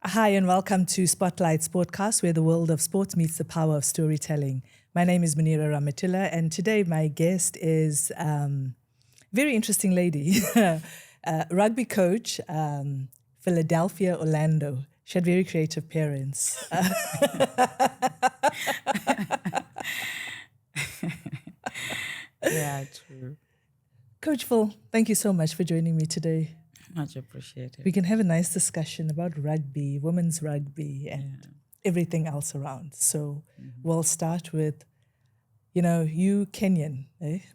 Hi, and welcome to Spotlight's podcast, where the world of sports meets the power of storytelling. My name is Mumethila, and today my guest is a very interesting lady, rugby coach, Philadelphia, Olando. She had very creative parents. Yeah, true. Coach Phil, thank you so much for joining me today. Much appreciated. We can have a nice discussion about rugby, women's rugby, and everything else around. So we'll start with, you Kenyan,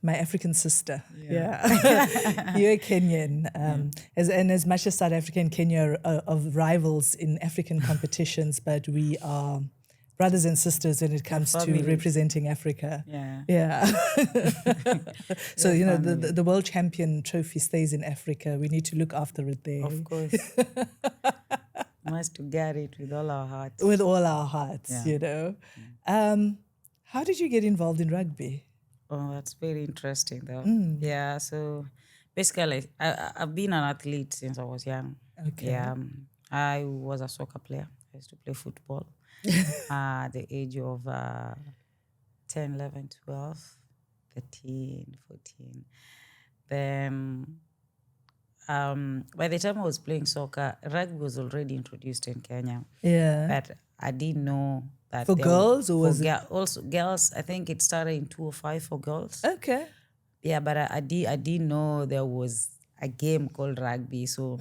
my African sister. Yeah. You're Kenyan. As much as South Africa and Kenya are of rivals in African competitions, but we are brothers and sisters when it comes to representing Africa. Yeah. So, the world champion trophy stays in Africa. We need to look after it there. Of course. Must to get it with all our hearts. With all our hearts, How did you get involved in rugby? Oh, that's very interesting though. Yeah, so basically I've been an athlete since I was young. Okay. Yeah, I was a soccer player. I used to play football at the age of 10, 11, 12, 13, 14. Then by the time I was playing soccer, rugby was already introduced in Kenya. Yeah. But I didn't know that for girls or was it? Also girls. I think it started in 2005 for girls. Okay. Yeah, but I didn't know there was a game called rugby. So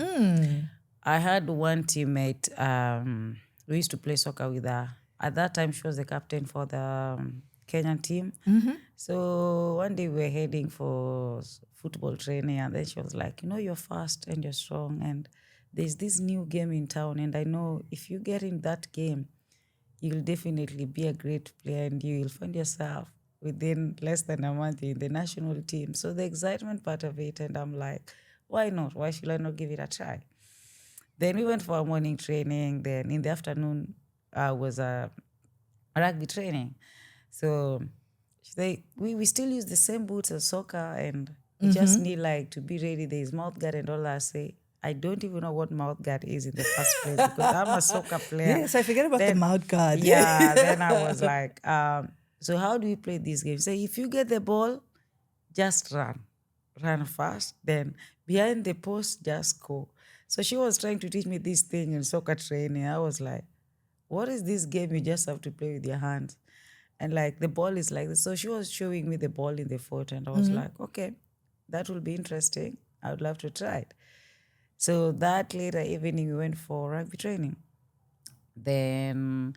I had one teammate. We used to play soccer with her. At that time, she was the captain for the Kenyan team. So one day we were heading for football training, and then she was like, you're fast and you're strong, and there's this new game in town, and I know if you get in that game, you'll definitely be a great player, and you'll find yourself within less than a month in the national team. So the excitement part of it, and I'm like, why not? Why should I not give it a try? Then we went for a morning training. Then in the afternoon was a rugby training. So we still use the same boots as soccer, and we just need to be ready. There's mouth guard and all that. I say, I don't even know what mouth guard is in the first place because I'm a soccer player. Yes, I forget about the mouth guard. Yeah, then I was like, so how do we play this game? So if you get the ball, just run fast. Then behind the post, just go. So she was trying to teach me this thing in soccer training. I was like, what is this game? You just have to play with your hands. And the ball is like this. So she was showing me the ball in the foot, and I was like, okay, that will be interesting. I would love to try it. So that later evening, we went for rugby training. Then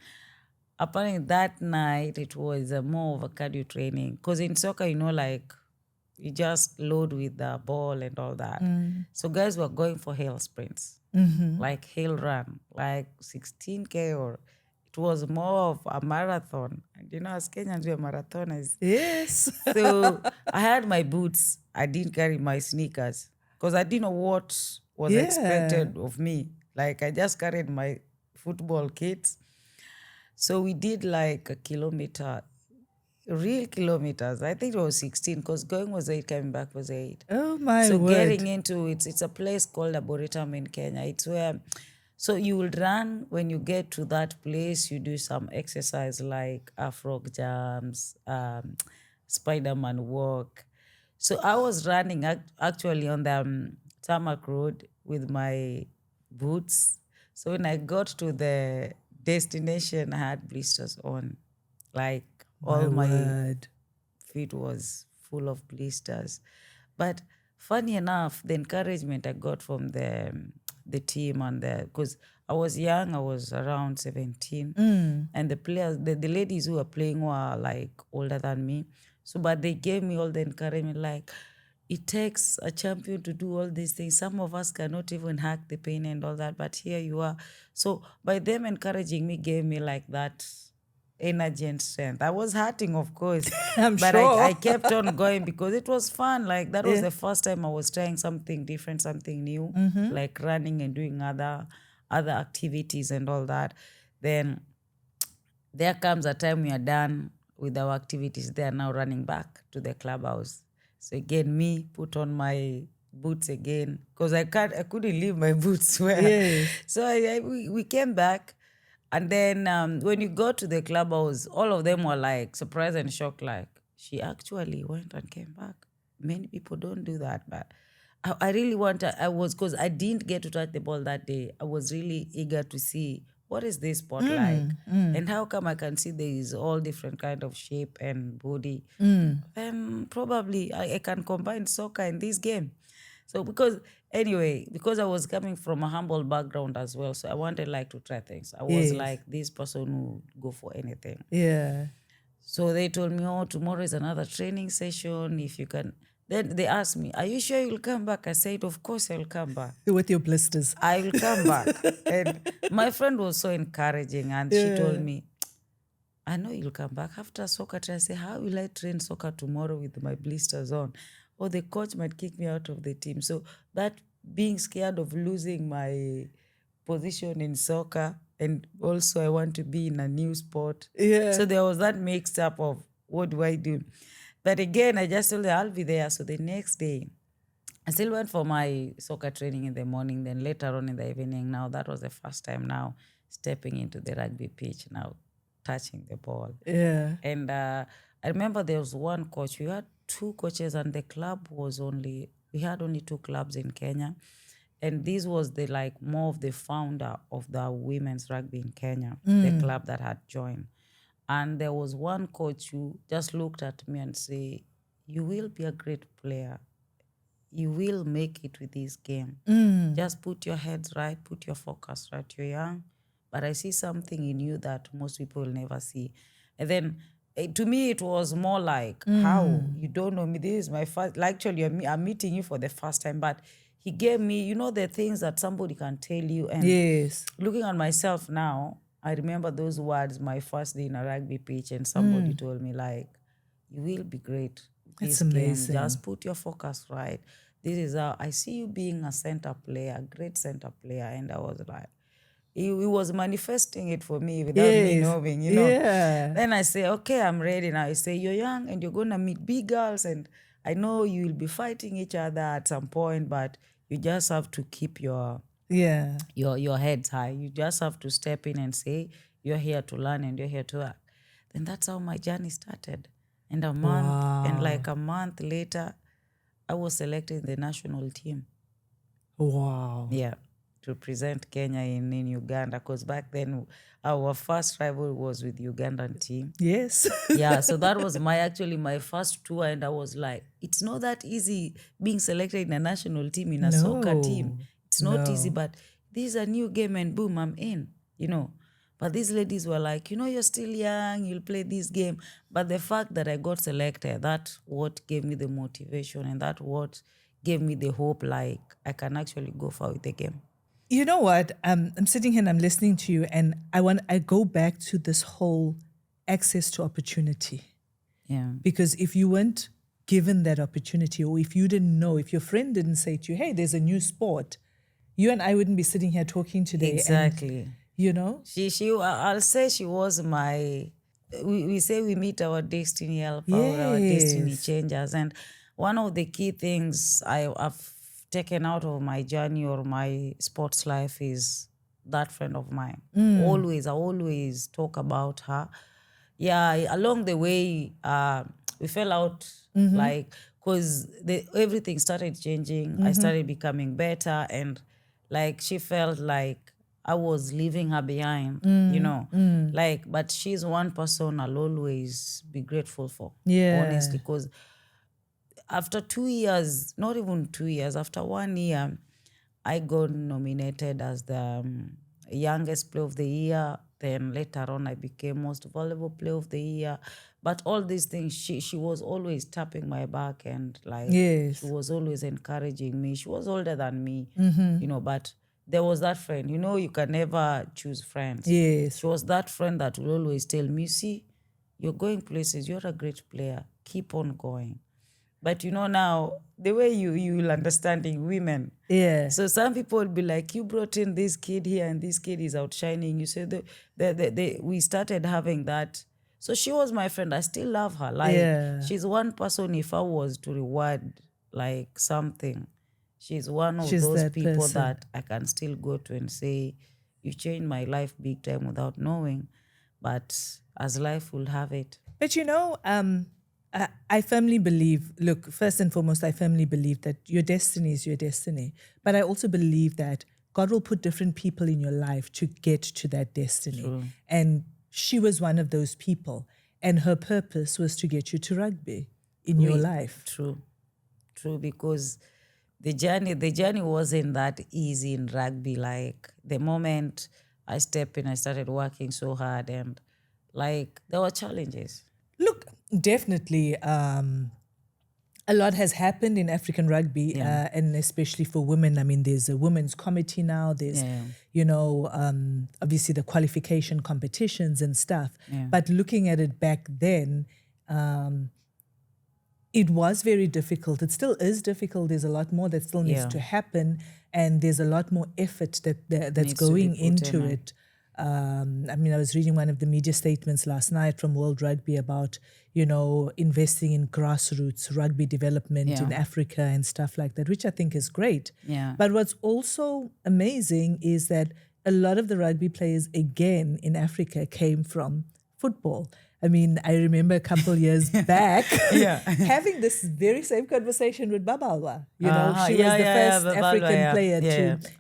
apparently that night, it was more of a cardio training. Because in soccer, you just load with the ball and all that. So guys were going for hill sprints, like hill run, like 16K, or it was more of a marathon. And as Kenyans, we're marathoners. Yes. So I had my boots. I didn't carry my sneakers because I didn't know what was expected of me. I just carried my football kits. So we did a kilometer, real kilometers. I think it was 16 because going was 8, coming back was 8. Oh my so word. Getting into it's a place called Arboretum in Kenya. It's where, so you will run. When you get to that place, you do some exercise like frog jumps, Spider-Man walk. So I was running actually on the tarmac road with my boots. So when I got to the destination, I had blisters on. All my feet was full of blisters. But funny enough, the encouragement I got from the team and because I was young, I was around 17, and the players, the ladies who were playing were older than me. So, but they gave me all the encouragement, it takes a champion to do all these things. Some of us cannot even hack the pain and all that, but here you are. So by them encouraging me gave me that energy and strength. I was hurting, of course, but sure. I kept on going because it was fun. That was the first time I was trying something different, something new, like running and doing other activities and all that. Then there comes a time we are done with our activities. They are now running back to the clubhouse. So again, me put on my boots again because I couldn't leave my boots where. Yes. So we came back, and then when you go to the club, all of them were like surprised and shocked, like she actually went and came back. Many people don't do that, but I really because I didn't get to touch the ball that day. I was really eager to see what is this sport like, and how come I can see there is all different kind of shape and body. Then probably I can combine soccer in this game. So because I was coming from a humble background as well, so I wanted like to try things. I was like this person who go for anything. Yeah. So they told me, oh, tomorrow is another training session. If you can. Then they asked me, are you sure you'll come back? I said, of course I'll come back. With your blisters. I will come back. And my friend was so encouraging, and she told me, I know you'll come back. After soccer, I say, how will I train soccer tomorrow with my blisters on? Or the coach might kick me out of the team. So that being scared of losing my position in soccer, and also I want to be in a new sport. Yeah. So there was that mixed up of what do I do? But again, I just told her I'll be there. So the next day, I still went for my soccer training in the morning. Then later on in the evening, now that was the first time now stepping into the rugby pitch, now touching the ball. Yeah. And I remember there was one coach. We had two coaches, and the club we had only two clubs in Kenya. And this was more of the founder of the women's rugby in Kenya, the club that had joined. And there was one coach who just looked at me and said, you will be a great player. You will make it with this game. Just put your heads right, put your focus right. You're young, but I see something in you that most people will never see. And then to me, it was more like, how? You don't know me. This is my first, actually, I'm meeting you for the first time, but he gave me, the things that somebody can tell you. And yes. Looking at myself now, I remember those words my first day in a rugby pitch, and somebody told me, you will be great. That's amazing. Just put your focus right. This is how I see you being a center player, a great center player. And I was like, he was manifesting it for me without me knowing, Yeah. Then I say, okay, I'm ready now. I say, you're young and you're going to meet big girls, and I know you will be fighting each other at some point, but you just have to keep your heads high. You just have to step in and say, you're here to learn and you're here to act. Then that's how my journey started. And a month later, I was selected in the national team. Wow. Yeah, to represent Kenya in Uganda, because back then our first rival was with Ugandan team. Yes. Yeah, so that was my first tour, and I was like, it's not that easy being selected in a national team, in a soccer team. It's not easy, but this is a new game, and boom, I'm in, But these ladies were like, you're still young, you'll play this game. But the fact that I got selected, that's what gave me the motivation, and that's what gave me the hope, I can actually go far with the game. You know what? I'm sitting here and I'm listening to you, and I go back to this whole access to opportunity. Yeah. Because if you weren't given that opportunity, or if you didn't know, if your friend didn't say to you, hey, there's a new sport, you and I wouldn't be sitting here talking today. Exactly. And, I'll say she was we say we meet our destiny helper or our destiny changers. And one of the key things I've taken out of my journey or my sports life is that friend of mine. I always talk about her. Yeah, along the way, we fell out, because everything started changing. I started becoming better, and she felt like I was leaving her behind, but she's one person I'll always be grateful for, honestly, because after 2 years, not even 2 years, after 1 year, I got nominated as the youngest player of the year. Then later on, I became most valuable player of the year. But all these things, she was always tapping my back, and she was always encouraging me. She was older than me, but there was that friend. You can never choose friends. Yes. She was that friend that will always tell me, see, you're going places, you're a great player, keep on going. But now, the way you will understanding women. Yeah. So some people will be like, you brought in this kid here and this kid is outshining. You said we started having that. So she was my friend. I still love her. She's one person, if I was to reward something, she's one of She's those that people person. that I can still go to and say, you changed my life big time without knowing, but as life will have it. But I firmly believe, look, first and foremost, I firmly believe that your destiny is your destiny. But I also believe that God will put different people in your life to get to that destiny. True. And she was one of those people. And her purpose was to get you to rugby in your life. True, because the journey wasn't that easy in rugby. Like the moment I stepped in, I started working so hard, and like there were challenges. Look, definitely a lot has happened in African rugby, and especially for women. I mean, there's a women's committee now. There's, obviously the qualification competitions and stuff. Yeah. But looking at it back then, it was very difficult. It still is difficult. There's a lot more that still needs to happen, and there's a lot more effort that's going into it. I was reading one of the media statements last night from World Rugby about, investing in grassroots rugby development in Africa and stuff like that, which I think is great. Yeah. But what's also amazing is that a lot of the rugby players, again, in Africa came from football. I mean, I remember a couple years back having this very same conversation with Babalwa. She was the first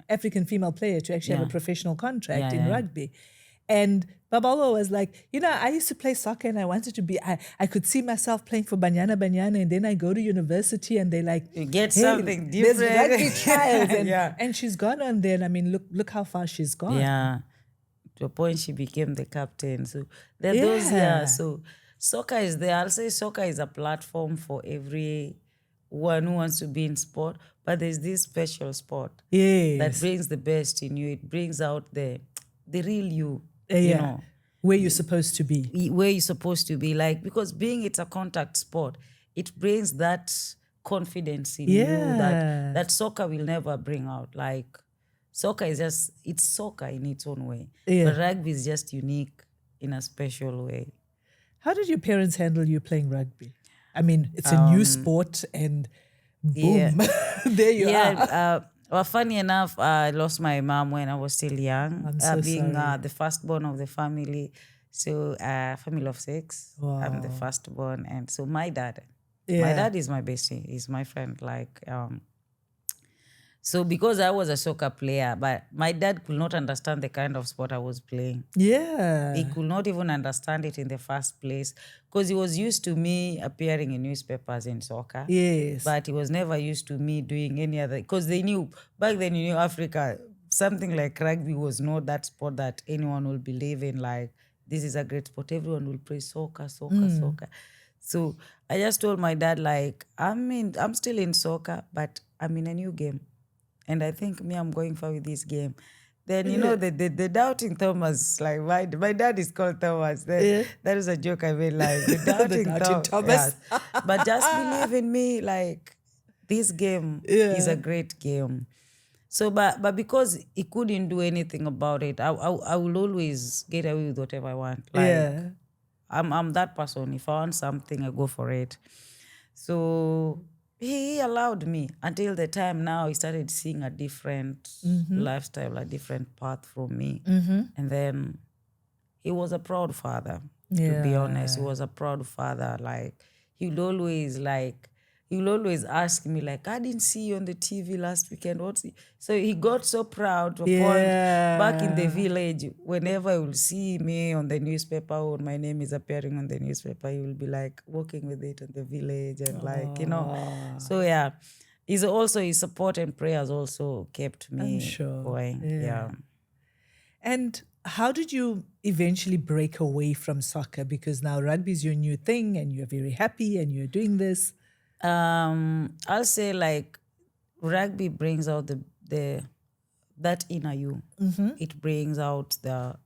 African female player to actually have a professional contract in rugby. And Babalwa was like, I used to play soccer and I wanted to be, I could see myself playing for Banyana, and then I go to university and they like, you get something different. There's rugby trials. And she's gone on there. And I mean, look how far she's gone. Yeah. To a point she became the captain. So there are those, so soccer is there. I'll say soccer is a platform for everyone who wants to be in sport, but there's this special sport that brings the best in you. It brings out the real you, where you're supposed to be. Where you're supposed to be. Like, because being it's a contact sport, it brings that confidence in you that soccer will never bring out. Like, soccer is it's soccer in its own way. But rugby is just unique in a special way. How did your parents handle you playing rugby? I mean, it's a new sport and boom, there you are. Well, funny enough, I lost my mom when I was still young. I'm so being sorry. The firstborn of the family. So family of 6. Wow. I'm the firstborn. And so my dad is my bestie. He's my friend. So because I was a soccer player, but my dad could not understand the kind of sport I was playing. Yeah. He could not even understand it in the first place because he was used to me appearing in newspapers in soccer. Yes. But he was never used to me doing any other, because they knew, back then in Africa, something like rugby was not that sport that anyone will believe in, like, this is a great sport. Everyone will play soccer. So I just told my dad, like, I'm still in soccer, but I'm in a new game. And I think I'm going far with this game. Then, the doubting Thomas, like my dad is called Thomas. That is a joke I made, like the doubting Thomas. Yes. But just believe in me, like this game is a great game. So, but because he couldn't do anything about it, I will always get away with whatever I want. Like, I'm that person. If I want something, I go for it. So he allowed me until the time now he started seeing a different lifestyle, a different path from me. And then he was a proud father, to be honest. He was a proud father. Like, he would always ask me, like, I didn't see you on the TV last weekend. So he got so proud to a point back in the village, whenever he will see me on the newspaper or my name is appearing on the newspaper, he will be like walking with it on the village and So his support and prayers also kept me going. And how did you eventually break away from soccer? Because now rugby is your new thing and you're very happy and you're doing this. I'll say, like, rugby brings out that inner you. It brings out the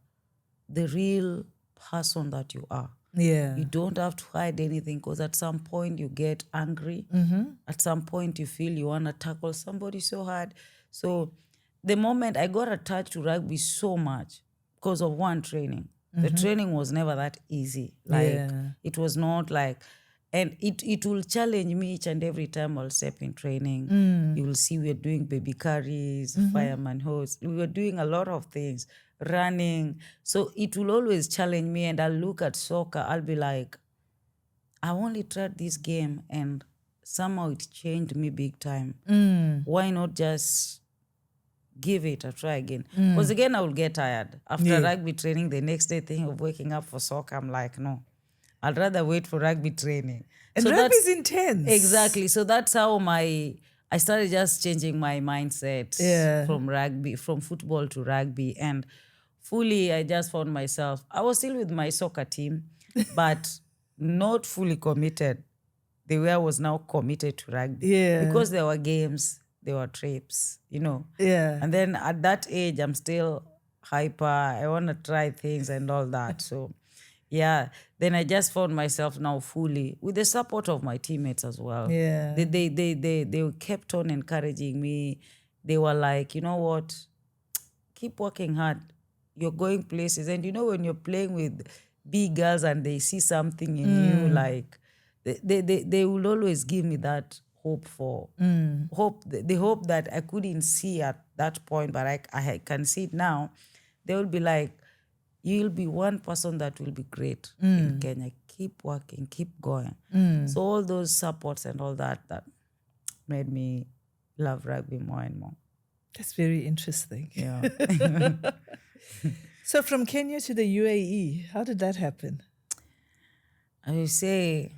real person that you are. Yeah. You don't have to hide anything, because at some point you get angry. At some point you feel you want to tackle somebody so hard. So the moment I got attached to rugby so much because of one training. The training was never that easy. Like, it was not like, And it will challenge me each and every time I'll step in training. You will see we're doing baby carries, fireman hose. We were doing a lot of things, running. So it will always challenge me, and I'll look at soccer. I'll be like, I only tried this game and somehow it changed me big time. Why not just give it a try again? Because again, I will get tired. After rugby training, the next day thinking of waking up for soccer, I'm like, no. I'd rather wait for rugby training. And so rugby's intense. Exactly. So that's how I started just changing my mindset from football to rugby. And fully, I just found myself, I was still with my soccer team, but not fully committed the way I was now committed to rugby. Because there were games, there were trips, And then at that age, I'm still hyper. I want to try things and all that. So... yeah, then I just found myself now fully with the support of my teammates as well. Yeah. They kept on encouraging me. They were like, you know what, keep working hard. You're going places. And when you're playing with big girls and they see something in you, like they will always give me that hope the hope that I couldn't see at that point, but I can see it now. They will be like, you'll be one person that will be great in Kenya. Keep working, keep going. So all those supports and all that made me love rugby more and more. That's very interesting. Yeah. So from Kenya to the UAE, how did that happen? I would say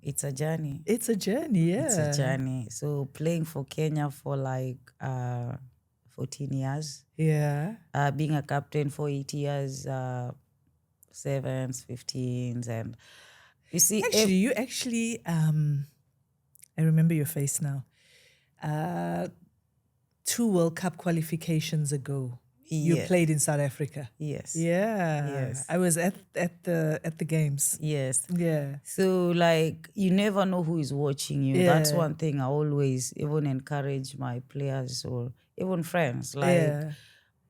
it's a journey. It's a journey, yeah. It's a journey. So playing for Kenya for like 14 years. Yeah. Being a captain for 8 years, 7s, 15s. And you see... you actually, I remember your face now. 2 World Cup qualifications ago, you played in South Africa. Yes. Yeah. Yes. I was at the games. Yes. Yeah. So like you never know who is watching you. Yeah. That's one thing I always even encourage my players or even friends. Like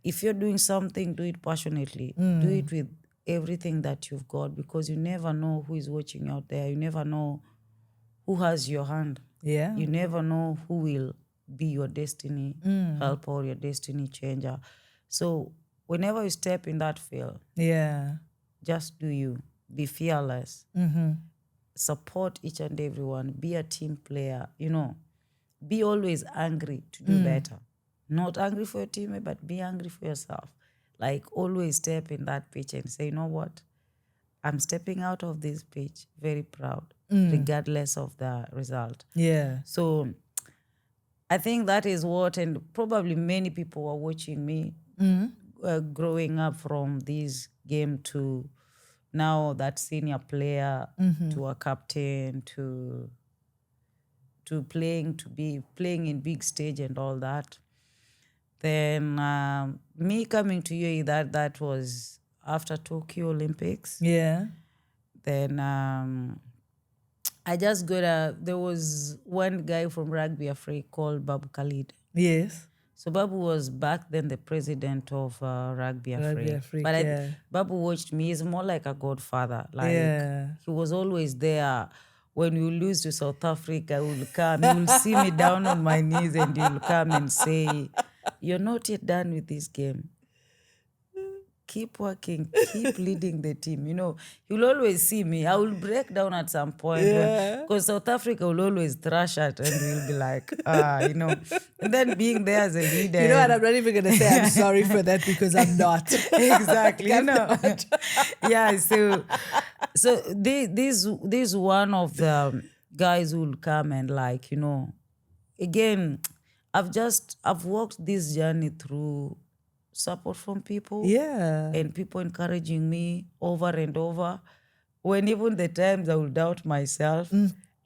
if you're doing something, do it passionately. Do it with everything that you've got, because you never know who is watching you out there. You never know who has your hand. Yeah. You never know who will be your destiny helper or your destiny changer. So whenever you step in that field, just do you. Be fearless. Support each and everyone. Be a team player. Be always angry to do better. Not angry for your teammate, but be angry for yourself. Like always step in that pitch and say, you know what? I'm stepping out of this pitch very proud, regardless of the result. Yeah. So I think that is what, and probably many people were watching me growing up from this game to now that senior player to a captain to be playing in big stage and all that. Then me coming to UAE, that was after Tokyo Olympics. Yeah. Then I just there was one guy from Rugby Afrique called Babu Khalid. Yes. So Babu was back then the president of Rugby Afrique. But Babu watched me. He's more like a godfather. Like he was always there. When we lose to South Africa, he will come. He will see me down on my knees and he will come and say, you're not yet done with this game. Keep working, keep leading the team. He will always see me. I will break down at some point. Because South Africa will always thrash at and we'll be like, And then being there as a leader. You know what? I'm not even going to say I'm sorry for that because I'm not. Exactly. Not. Yeah, so this one of the guys who will come and again, I've walked this journey through support from people. Yeah. And people encouraging me over and over. When even the times I will doubt myself,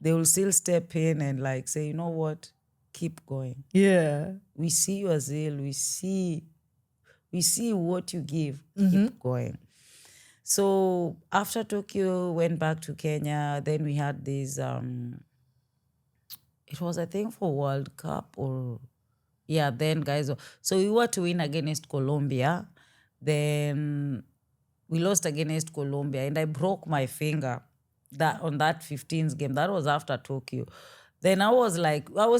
they will still step in and say, you know what? Keep going. Yeah. We see your zeal. We see what you give. Keep going. So after Tokyo, went back to Kenya. Then we had this, it was, I think, for World Cup or... Yeah, then guys, so we were to win against Colombia. Then we lost against Colombia and I broke my finger that on that 15th game. That was after Tokyo. Then I was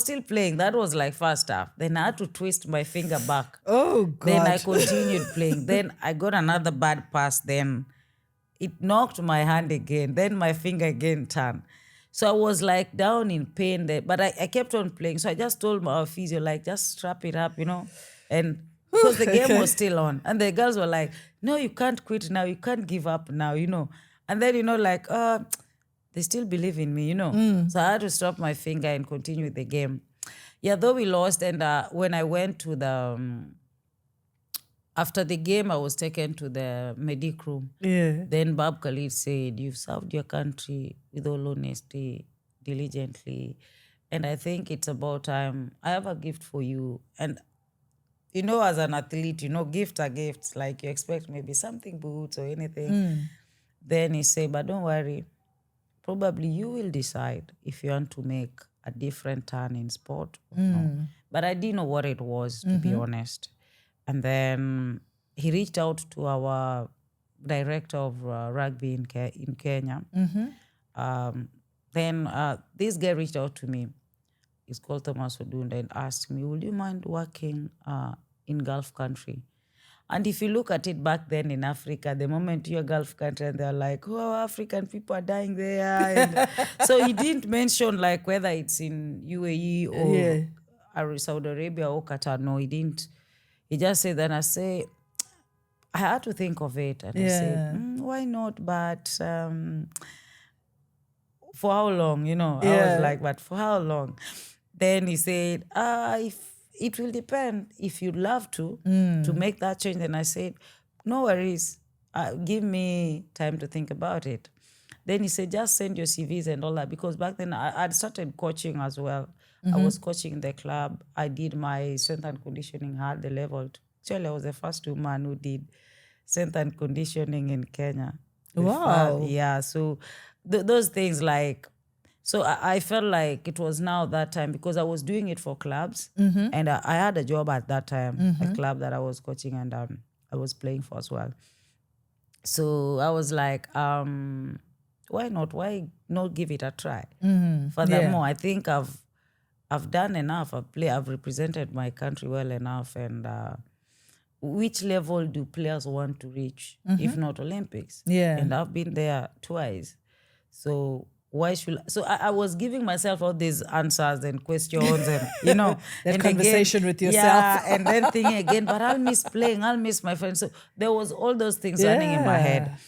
still playing. That was like first half. Then I had to twist my finger back. Oh, God. Then I continued playing. Then I got another bad pass. Then it knocked my hand again. Then my finger again turned. So I was like down in pain there. But I kept on playing. So I just told my physio, like, just strap it up, And because the game was still on. And the girls were like, no, you can't quit now. You can't give up now, And then, they still believe in me, So I had to stop my finger and continue the game. Yeah, though we lost. And when I went to the... after the game, I was taken to the medic room. Yeah. Then Bab Khalid said, you've served your country with all honesty, diligently. And I think it's about time. I have a gift for you. And, as an athlete, gifts are gifts. Like you expect maybe something boots or anything. Then he said, but don't worry. Probably you will decide if you want to make a different turn in sport or no. But I didn't know what it was, to be honest. And then he reached out to our director of rugby in Kenya. Then this guy reached out to me. He's called Thomas Odunda and asked me, would you mind working in Gulf country? And if you look at it back then in Africa, the moment you're a Gulf country, and they're like, oh, African people are dying there. And so he didn't mention like whether it's in UAE or Saudi Arabia or Qatar. No, he didn't. He just said that. I had to think of it. And I said, why not? But for how long? I was like, but for how long? Then he said, if it will depend if you'd love to make that change. Then I said, no worries. Give me time to think about it. Then he said, just send your CVs and all that. Because back then I'd started coaching as well. I was coaching in the club. I did my strength and conditioning, had the level. Actually, I was the first woman who did strength and conditioning in Kenya. Wow. So those things like... So I felt like it was now that time because I was doing it for clubs. And I had a job at that time, a club that I was coaching and I was playing for as well. So I was like, why not? Why not give it a try? Furthermore, I think I've done enough. I've represented my country well enough. And which level do players want to reach, if not Olympics? Yeah. And I've been there twice. So why should I? So I was giving myself all these answers and questions and, that and conversation again, with yourself. Yeah, and then thinking again, but I'll miss playing, I'll miss my friends. So there was all those things running in my head.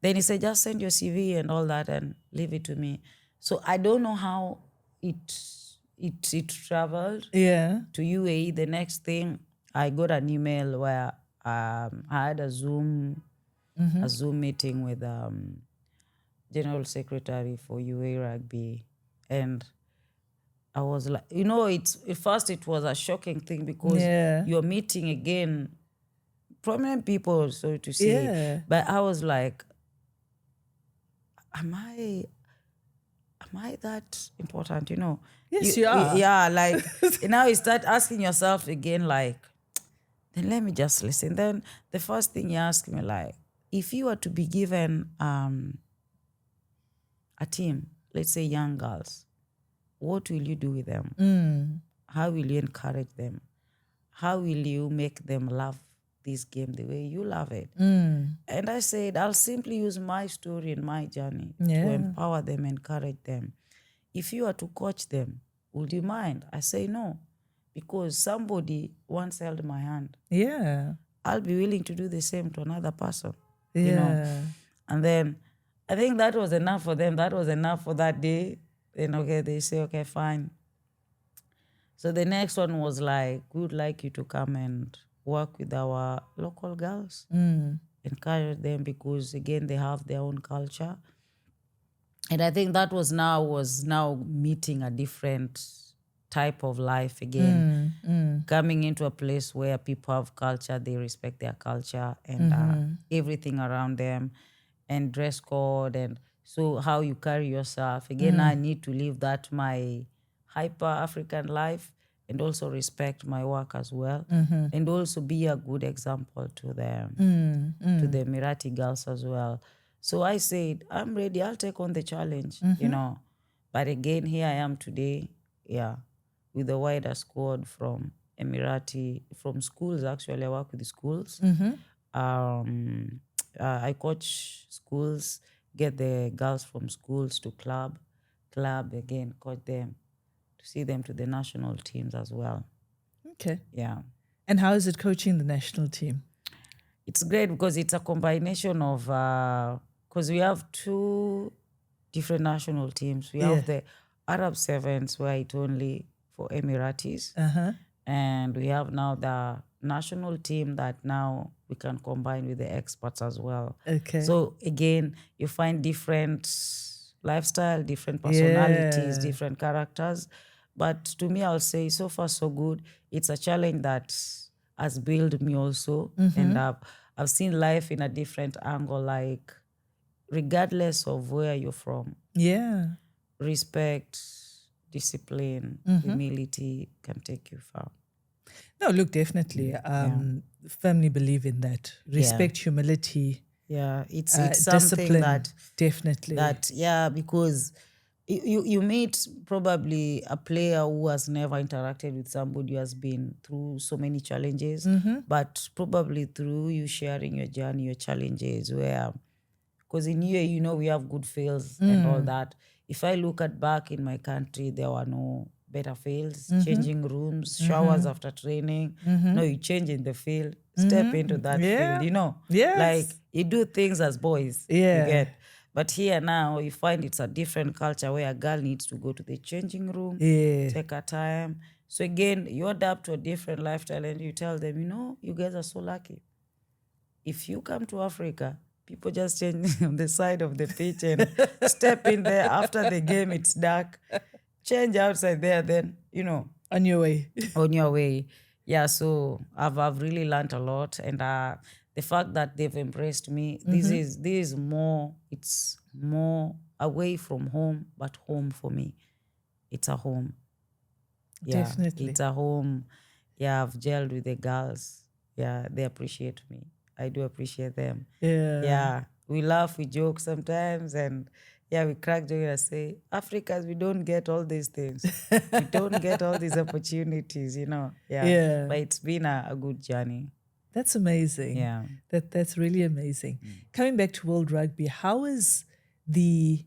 Then he said, just send your CV and all that and leave it to me. So I don't know how it traveled to UAE. The next thing, I got an email where I had a Zoom meeting with General Secretary for UAE Rugby. And I was like, at first it was a shocking thing because you're meeting again prominent people, so to say. Yeah. But I was like, am I that important, Yes, you are. Yeah, like, now you start asking yourself again, like, then let me just listen. Then the first thing you ask me, like, if you were to be given a team, let's say young girls, what will you do with them? How will you encourage them? How will you make them love this game the way you love it? And I said, I'll simply use my story and my journey to empower them, encourage them. If you are to coach them, would you mind? I say no, because somebody once held my hand. Yeah. I'll be willing to do the same to another person. Yeah. And then I think that was enough for them. That was enough for that day. Then, they say, okay, fine. So the next one was like, we would like you to come and work with our local girls. Encourage them because, again, they have their own culture. And I think that was now meeting a different type of life again. Coming into a place where people have culture, they respect their culture and everything around them, and dress code, and so how you carry yourself. Again, I need to live that my hyper African life and also respect my work as well, and also be a good example to them, to the Emirati girls as well. So I said, I'm ready. I'll take on the challenge, you know. But again, here I am today, with a wider squad from Emirati, from schools. Actually, I work with the schools. I coach schools, get the girls from schools to club again, coach them to see them to the national teams as well. Okay. Yeah. And how is it coaching the national team? It's great because it's a combination of, because we have two different national teams. We have the Arab Sevens, where it's only for Emiratis. And we have now the national team that now we can combine with the experts as well. Okay. So again, you find different lifestyle, different personalities, different characters. But to me, I'll say so far so good. It's a challenge that has built me also. And I've seen life in a different angle, like regardless of where you're from. Respect, discipline, humility can take you far. No, look, definitely. Firmly believe in that. Respect, humility. It's something that definitely. Because you meet probably a player who has never interacted with somebody who has been through so many challenges, but probably through you sharing your journey, your challenges, where, because in UAE, you know, we have good fields and all that. If I look at back in my country, there were no better fields, changing rooms, showers after training. No, you change in the field, step into that field, you know. Like you do things as boys, you get. But here now, you find it's a different culture where a girl needs to go to the changing room, take her time. So again, you adapt to a different lifestyle and you tell them, you know, you guys are so lucky. If you come to Africa, people just change on the side of the pitch and step in there. After the game, it's dark. Change outside there, then, you know. On your way. On your way. Yeah, so I've really learned a lot. And the fact that they've embraced me, this is more, it's more away from home, but home for me. It's a home. Yeah, definitely. It's a home. Yeah, I've gelled with the girls. Yeah, they appreciate me. I do appreciate them. Yeah, we laugh, we joke sometimes, and we crack jokes and say, Africans, we don't get all these things. We don't get all these opportunities, you know. But it's been a good journey. That's amazing. Yeah. That's really amazing. Coming back to World Rugby, how is the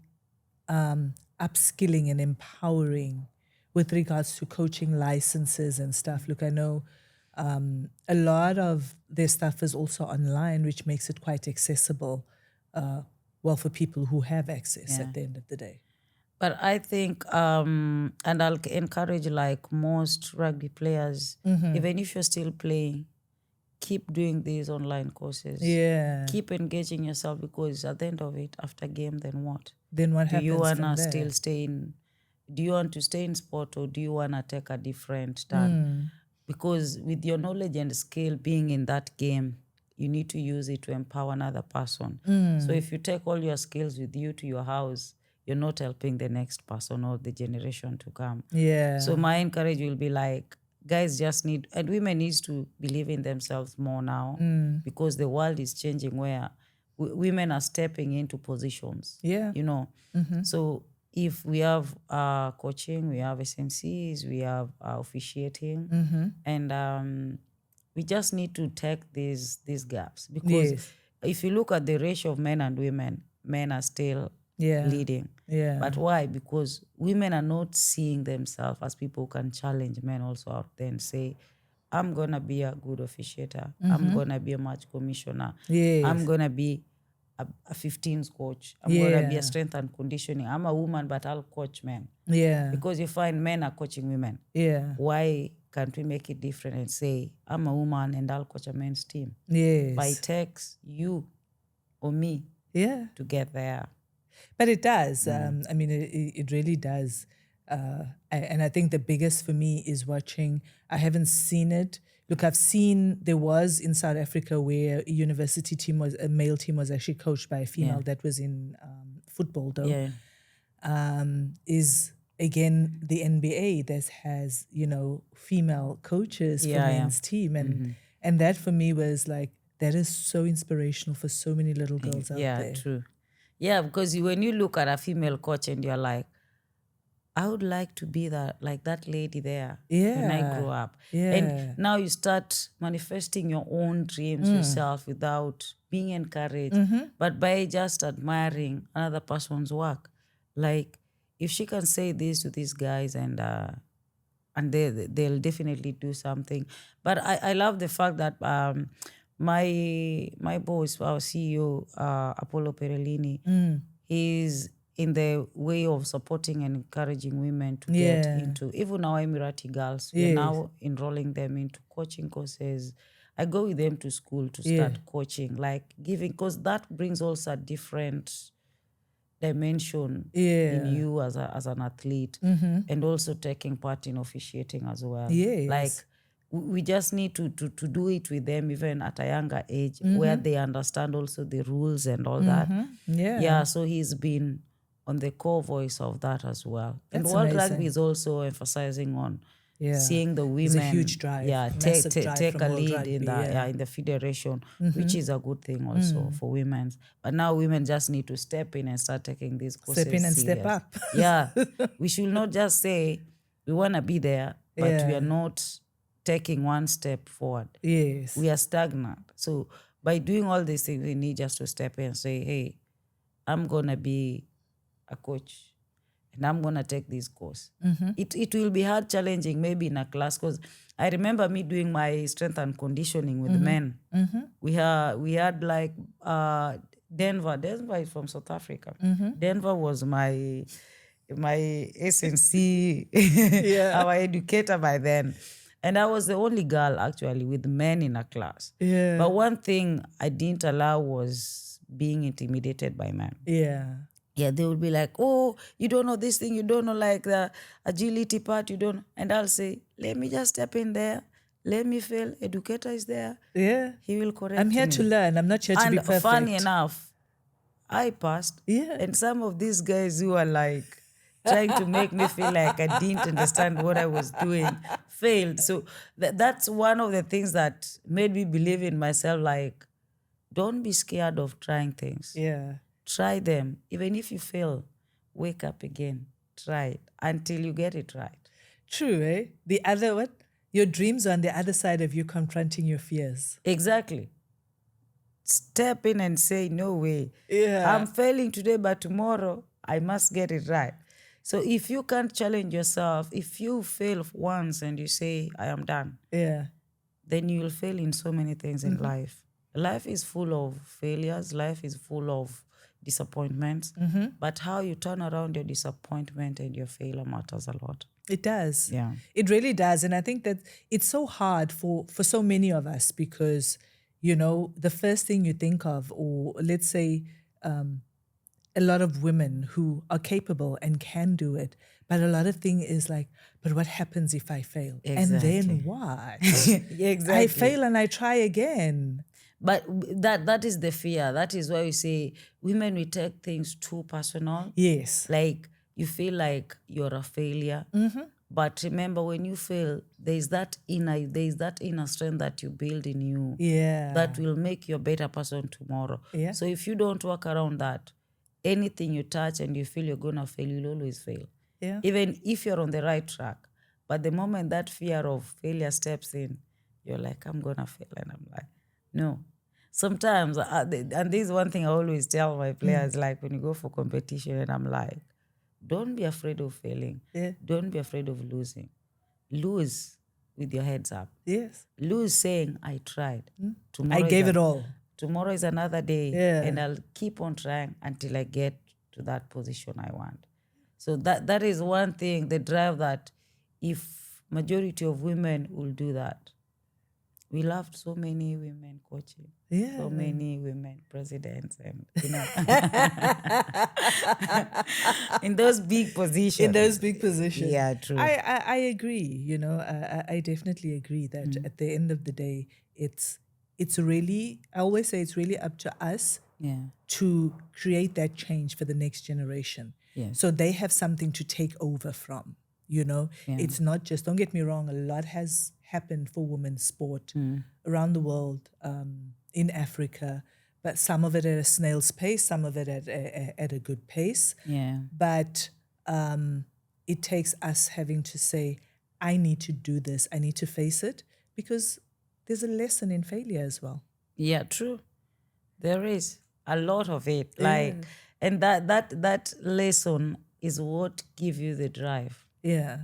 upskilling and empowering with regards to coaching licenses and stuff? Look, I know a lot of their stuff is also online, which makes it quite accessible, for people who have access at the end of the day. But I think, and I'll encourage like most rugby players, even if you're still playing, keep doing these online courses. Keep engaging yourself, because at the end of it, after game, then what? Then what happens? Do you wanna still stay in? Do you want to stay in sport, or do you wanna take a different turn? Because with your knowledge and skill being in that game, you need to use it to empower another person. So if you take all your skills with you to your house, you're not helping the next person or the generation to come. So my encouragement will be like, guys just need, and women needs to believe in themselves more now, because the world is changing where women are stepping into positions. You know. So if we have coaching, we have SNCs, we have officiating, and we just need to take these gaps, because if you look at the ratio of men and women, men are still leading. But why? Because women are not seeing themselves as people who can challenge men also out there and say, I'm going to be a good officiator. I'm going to be a match commissioner. I'm going to be a 15s coach. I'm going to be a strength and conditioning. I'm a woman, but I'll coach men. Because you find men are coaching women. Why can't we make it different and say, I'm a woman and I'll coach a men's team? But it takes you or me to get there. But it does. I mean, it really does. And I think the biggest for me is watching. I haven't seen it. Look, I've seen, there was in South Africa where a male team was actually coached by a female. That was in football though. Is again the NBA that has, you know, female coaches for men's team. And that for me was like, that is so inspirational for so many little girls out there. Yeah, true. Yeah, because when you look at a female coach and you're like, I would like to be like that lady there when I grow up. Yeah. And now you start manifesting your own dreams yourself without being encouraged, but by just admiring another person's work. Like, if she can say this to these guys and they'll definitely do something. But I love the fact that my boss, our CEO, Apollo Perellini, he's in the way of supporting and encouraging women to get into, even our Emirati girls, we're now enrolling them into coaching courses. I go with them to school to start coaching, like giving, because that brings also a different dimension in you as an athlete, and also taking part in officiating as well. Like, we just need to do it with them even at a younger age, where they understand also the rules and all that. So he's been on the core voice of that as well. And World Rugby is also emphasizing on seeing the women. It's a huge drive. Take a lead in the federation, which is a good thing also for women. But now women just need to step in and start taking these courses. Step in and serious. step up. We should not just say we want to be there, but we are not taking one step forward. We are stagnant. So by doing all these things, we need just to step in and say, hey, I'm going to be a coach and I'm going to take this course. It will be hard, challenging maybe in a class, because I remember me doing my strength and conditioning with men. We had like Denver is from South Africa. Denver was my SNC, our educator by then. And I was the only girl actually with men in a class. But one thing I didn't allow was being intimidated by men. They would be like, oh, you don't know this thing, you don't know like the agility part, you don't. And I'll say, let me just step in there. Let me fail. Educator is there. He will correct me. I'm here to learn. I'm not here to be perfect. And funny enough, I passed. And some of these guys who are like trying to make me feel like I didn't understand what I was doing failed. So that's one of the things that made me believe in myself. Like, don't be scared of trying things. Try them. Even if you fail, wake up again. Try it until you get it right. True, eh? The other one, your dreams are on the other side of you confronting your fears. Exactly. Step in and say, no way. I'm failing today, but tomorrow I must get it right. So if you can't challenge yourself, if you fail once and you say, I am done, then you will fail in so many things in life. Life is full of failures. Life is full of disappointments. But how you turn around your disappointment and your failure matters a lot. It does. It really does. And I think that it's so hard for so many of us because, you know, the first thing you think of, or let's say a lot of women who are capable and can do it, but a lot of thing is like, but what happens if I fail? And then what? I fail and I try again. But that is the fear. That is why we say women, we take things too personal. Like, you feel like you're a failure. But remember, when you fail, there's that inner strength that you build in you that will make you a better person tomorrow. So if you don't work around that, anything you touch and you feel you're going to fail, you'll always fail. Even if you're on the right track. But the moment that fear of failure steps in, you're like, I'm going to fail. And I'm like, no. Sometimes, and this is one thing I always tell my players, like when you go for competition, and I'm like, don't be afraid of failing. Don't be afraid of losing. Lose with your heads up. Lose saying, I tried. I gave it all. Tomorrow is another day, and I'll keep on trying until I get to that position I want. So that is one thing, the drive that if majority of women will do that. We loved so many women coaching, so many women presidents, and you know, in those big positions. Yeah, true. I agree. You know, I definitely agree that at the end of the day, it's really, I always say it's really up to us to create that change for the next generation. So they have something to take over from. You know, it's not just, don't get me wrong, a lot has happened for women's sport around the world, in Africa, but some of it at a snail's pace, some of it at a good pace. Yeah. But it takes us having to say, I need to do this, I need to face it, because there's a lesson in failure as well. Yeah, true. There is a lot of it. Like, and that lesson is what gives you the drive. Yeah.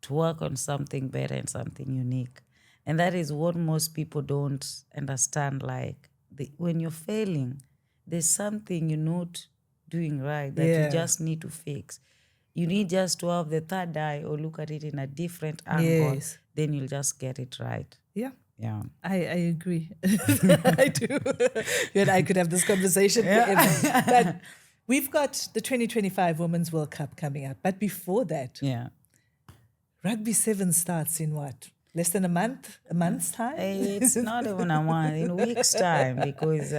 To work on something better and something unique. And that is what most people don't understand. Like, when you're failing, there's something you're not doing right that you just need to fix. You need just to have the third eye or look at it in a different angle. Yes. Then you'll just get it right. Yeah. Yeah. I agree. I do. You and I could have this conversation forever. But we've got the 2025 Women's World Cup coming up. But before that, Rugby 7 starts in what? Less than a month's time? It's not even a month, in a week's time, because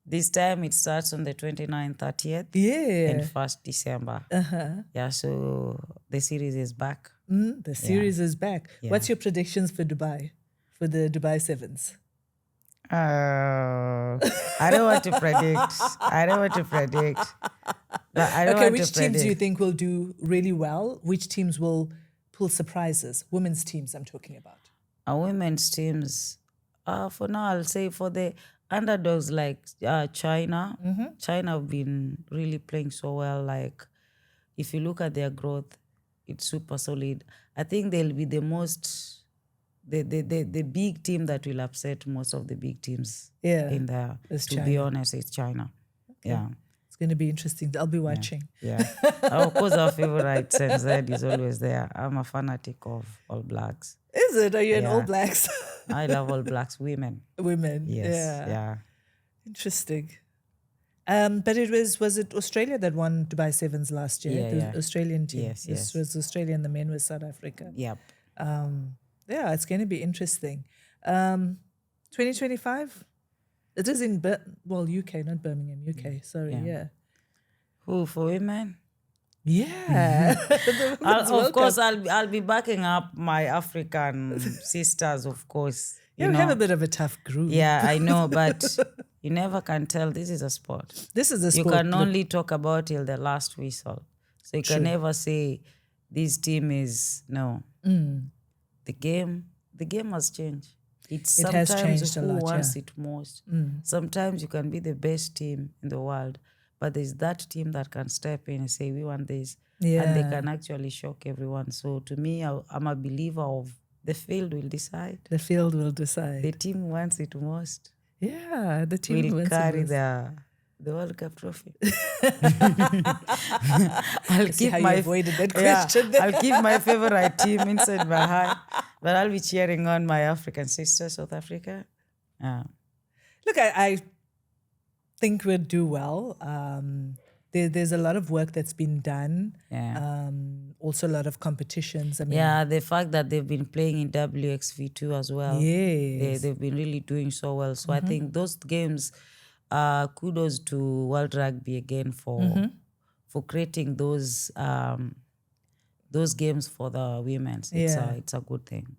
this time it starts on the 29th, 30th, and 1st December. Yeah, so the series is back. The series is back. Yeah. What's your predictions for Dubai, for the Dubai Sevens? I don't want to predict. Which teams do you think will do really well? Which teams will pull surprises? Women's teams I'm talking about. Women's teams, for now, I'll say for the underdogs like China. China have been really playing so well. Like, if you look at their growth, it's super solid. I think they'll be the big team that will upset most of the big teams in there. To be honest, it's China. Okay. Yeah. It's going to be interesting. I'll be watching. Yeah. Of course, our favorite Senzed is always there. I'm a fanatic of All Blacks. Is it? Are you an All Blacks? I love All Blacks women. Women. Yes. Yeah. Interesting. But was it Australia that won Dubai Sevens last year? The Australian team. Yes. This was Australia and the men was South Africa. Yep. It's going to be interesting. 2025? It is in UK, not Birmingham, UK. Sorry, Who, for women? Yeah. Of course, I'll be backing up my African sisters, of course. You have a bit of a tough group. Yeah, I know, but you never can tell. This is a sport. This is a sport. You can only talk about till the last whistle. So you can never say this team is, no. The game has changed. It has changed a lot, wants it most. Sometimes you can be the best team in the world, but there's that team that can step in and say, we want this. And they can actually shock everyone. So to me, I'm a believer of the field will decide. The field will decide. The team who wants it most. Yeah, the team will carry the World Cup trophy. I'll keep avoided that question. I'll keep my favorite team inside my heart, but I'll be cheering on my African sister, South Africa. Look, I think we'll do well. There's a lot of work that's been done. Also a lot of competitions. I mean, the fact that they've been playing in WXV2 as well. Yes. They've been really doing so well. So I think those games, kudos to World Rugby again for creating those games for the women. It's a good thing.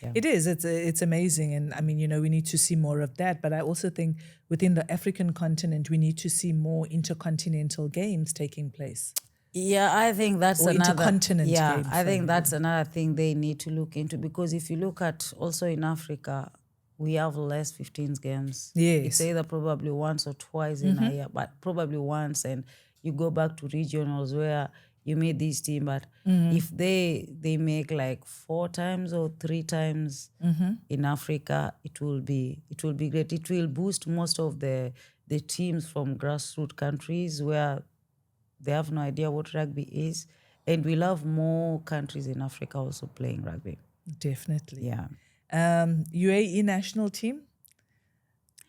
Yeah. It is. It's amazing. And I mean, we need to see more of that. But I also think within the African continent, we need to see more intercontinental games taking place. Yeah, I think that's intercontinent games. I think that's another thing they need to look into, because if you look at also in Africa, we have less 15 games. Yes. It's either probably once or twice in a year, but probably once. And you go back to regionals where you meet this team, but if they make like 4 times or 3 times in Africa, it will be great. It will boost most of the teams from grassroots countries where they have no idea what rugby is, and we'll have more countries in Africa also playing rugby. Definitely. Yeah. UAE national team.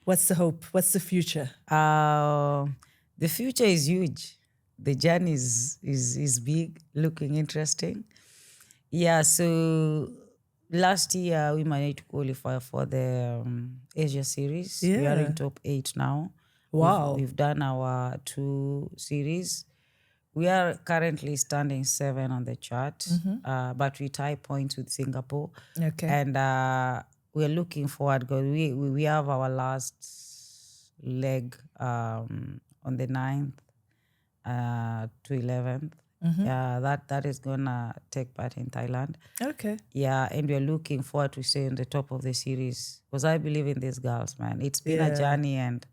What's the hope? What's the future? The future is huge. The journey is big, looking interesting. Yeah, so last year we managed to qualify for the Asia series. Yeah. We are in top 8 now. Wow. We've done our 2 series. We are currently standing 7 on the chart, but we tie points with Singapore. Okay. And we're looking forward because we have our last leg on the 9th to 11th. Yeah, that is gonna take part in Thailand. Okay. Yeah, and we're looking forward to staying on the top of the series because I believe in these girls, man. It's been a journey, and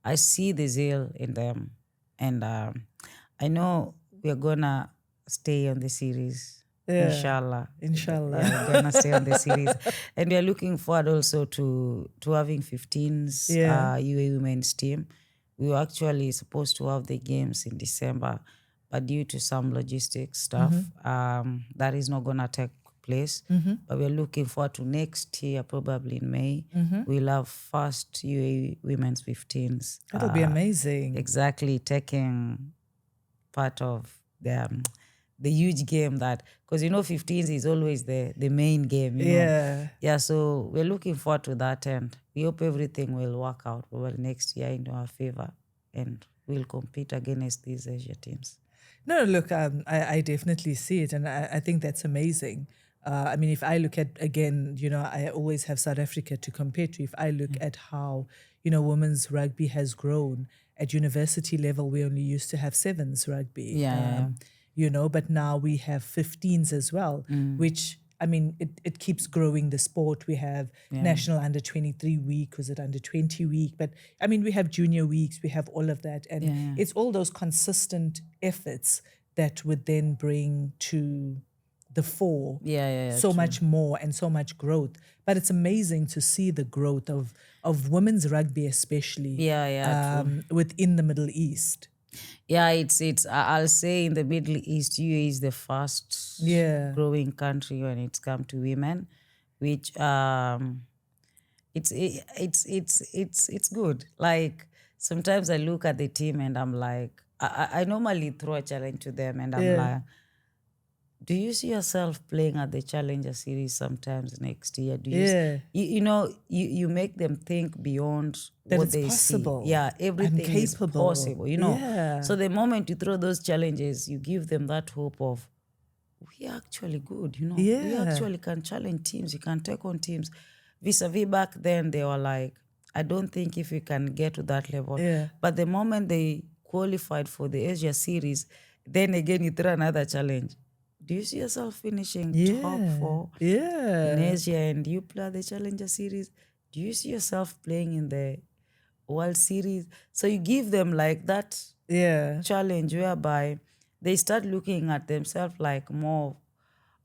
I see the zeal in them, and I know we're gonna stay on the series. Inshallah. Yeah, we're gonna stay on the series, and we're looking forward also to having 15s UAE women's team. We were actually supposed to have the games in December, but due to some logistics stuff, that is not gonna take place. But we're looking forward to next year, probably in May. We'll have first UAE women's 15s. That'll be amazing. Exactly, taking part of the huge game that, because 15s is always the main game. You know? Yeah. So we're looking forward to that, and we hope everything will work out well next year in our favor, and we'll compete against these Asia teams. No, look, I definitely see it, and I think that's amazing. I mean, if I look at, again, I always have South Africa to compare to. If I look at how, women's rugby has grown, at university level, we only used to have sevens rugby. But now we have 15s as well, which, I mean, it keeps growing the sport. We have National Under 23 week, was it Under 20 week? But, I mean, we have junior weeks, we have all of that. And it's all those consistent efforts that would then bring to the fore so much more and so much growth. But it's amazing to see the growth of women's rugby, especially within the Middle East. Yeah, it's. I'll say in the Middle East, UAE is the fast growing country when it's come to women, which it's good. Like sometimes I look at the team and I'm like, I normally throw a challenge to them and I'm like, do you see yourself playing at the Challenger Series sometimes next year? Do you you make them think beyond that what it's they possible. see. Yeah, everything is possible, So the moment you throw those challenges, you give them that hope of, we are actually good, We actually can challenge teams, you can take on teams. Vis-a-vis back then, they were like, I don't think if we can get to that level. But the moment they qualified for the Asia Series, then again you throw another challenge. Do you see yourself finishing top 4 in Asia and you play the Challenger Series? Do you see yourself playing in the World Series? So you give them like that challenge whereby they start looking at themselves like more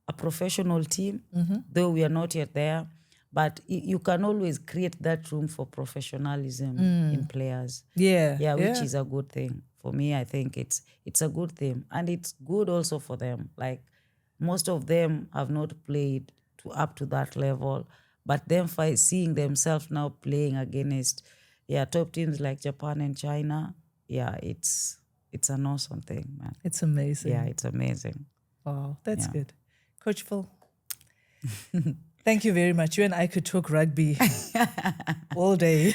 a professional team, though we are not yet there. But you can always create that room for professionalism in players. Which is a good thing. For me, I think it's a good thing. And it's good also for them. Like, most of them have not played up to that level. But them seeing themselves now playing against top teams like Japan and China, it's an awesome thing, man. It's amazing. Yeah, it's amazing. Wow, that's good. Coach Phil, thank you very much. You and I could talk rugby all day.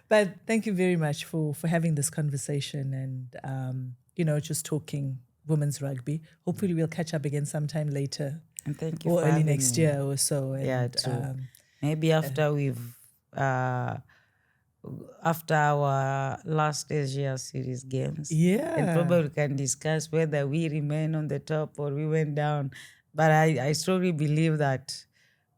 But thank you very much for having this conversation and, just talking women's rugby. Hopefully we'll catch up again sometime later. And thank you or for early having next me. year or so. And, true. Maybe after we've after our last Asia Series games. And probably we can discuss whether we remain on the top or we went down. But I strongly believe that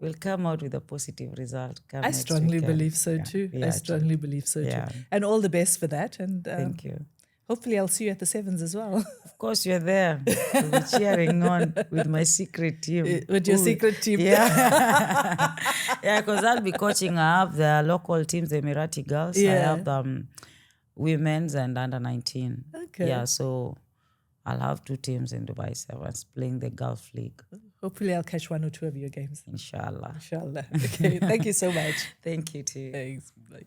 we'll come out with a positive result. I strongly believe so too. I strongly believe so too. And all the best for that. And thank you. Hopefully I'll see you at the sevens as well. Of course, you're there. We'll be cheering on with my secret team. With your secret team. Yeah. Because I'll be coaching. I have the local teams, the Emirati girls. I have the women's and under 19. Okay. Yeah, so I'll have 2 teams in Dubai Sevens playing the Gulf League. Hopefully I'll catch 1 or 2 of your games. Inshallah. Inshallah. Okay. Thank you so much. Thank you too. Thanks. Bye.